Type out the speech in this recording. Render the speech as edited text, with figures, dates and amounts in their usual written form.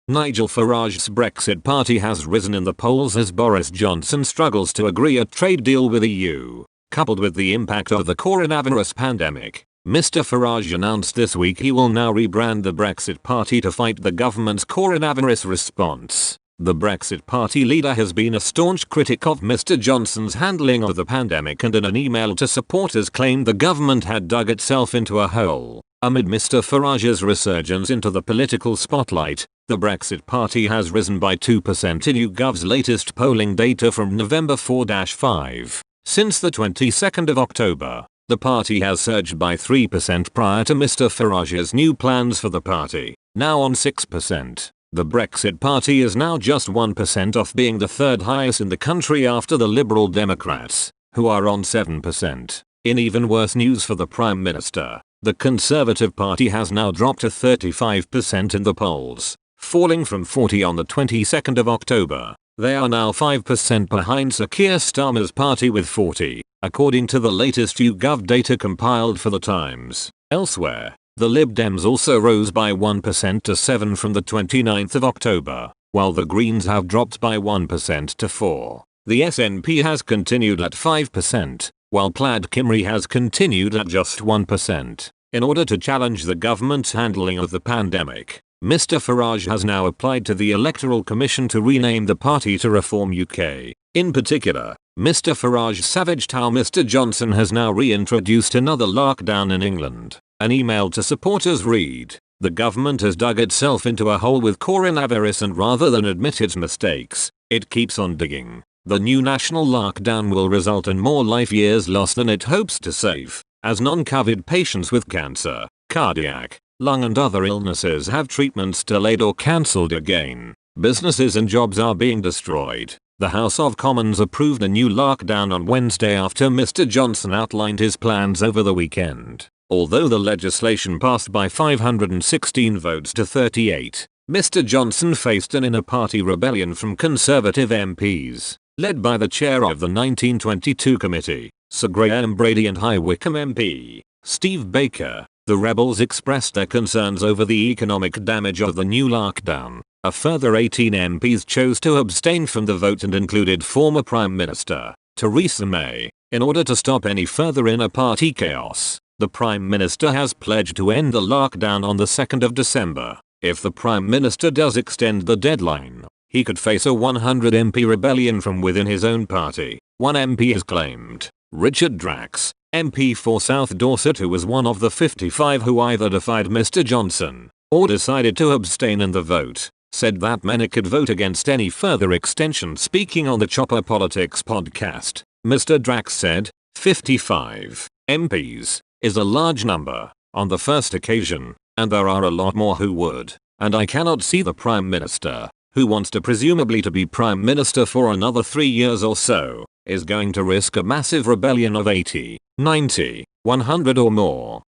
Nigel Farage's Brexit party has risen in the polls as Boris Johnson struggles to agree a trade deal with the EU. Coupled with the impact of the coronavirus pandemic, Mr. Farage announced this week he will now rebrand the Brexit party to fight the government's coronavirus response. The Brexit party leader has been a staunch critic of Mr. Johnson's handling of the pandemic and in an email to supporters claimed the government had dug itself into a hole. Amid Mr. Farage's resurgence into the political spotlight, the Brexit party has risen by 2% in YouGov's latest polling data from November 4-5. Since the 22nd of October, the party has surged by 3% prior to Mr. Farage's new plans for the party, now on 6%. The Brexit party is now just 1% off being the third highest in the country after the Liberal Democrats, who are on 7%. In even worse news for the Prime Minister, the Conservative Party has now dropped to 35% in the polls, falling from 40 on the 22nd of October. They are now 5% behind Sir Keir Starmer's party with 40, according to the latest YouGov data compiled for The Times. Elsewhere, the Lib Dems also rose by 1% to 7 from the 29th of October, while the Greens have dropped by 1% to 4. The SNP has continued at 5%, while Plaid Cymru has continued at just 1%. In order to challenge the government's handling of the pandemic, Mr. Farage has now applied to the Electoral Commission to rename the party to Reform UK. In particular, Mr. Farage savaged how Mr. Johnson has now reintroduced another lockdown in England. An email to supporters read, "The government has dug itself into a hole with coronavirus and rather than admit its mistakes, it keeps on digging. The new national lockdown will result in more life years lost than it hopes to save, as non-COVID patients with cancer, cardiac, lung and other illnesses have treatments delayed or cancelled again. Businesses and jobs are being destroyed." The House of Commons approved a new lockdown on Wednesday after Mr. Johnson outlined his plans over the weekend. Although the legislation passed by 516 votes to 38, Mr. Johnson faced an inter-party rebellion from Conservative MPs, led by the chair of the 1922 committee, Sir Graham Brady and High Wycombe MP, Steve Baker. The rebels expressed their concerns over the economic damage of the new lockdown. A further 18 MPs chose to abstain from the vote and included former Prime Minister Theresa May. In order to stop any further inter-party chaos, the Prime Minister has pledged to end the lockdown on the 2nd of December. If the Prime Minister does extend the deadline, he could face a 100 MP rebellion from within his own party, one MP has claimed. Richard Drax, MP for South Dorset, who was one of the 55 who either defied Mr. Johnson or decided to abstain in the vote, said that many could vote against any further extension. Speaking on the Chopper Politics podcast, Mr. Drax said, 55 MPs is a large number on the first occasion, and there are a lot more who would, and I cannot see the Prime Minister, who wants to presumably to be Prime Minister for another 3 years or so, is going to risk a massive rebellion of 80, 90, 100 or more.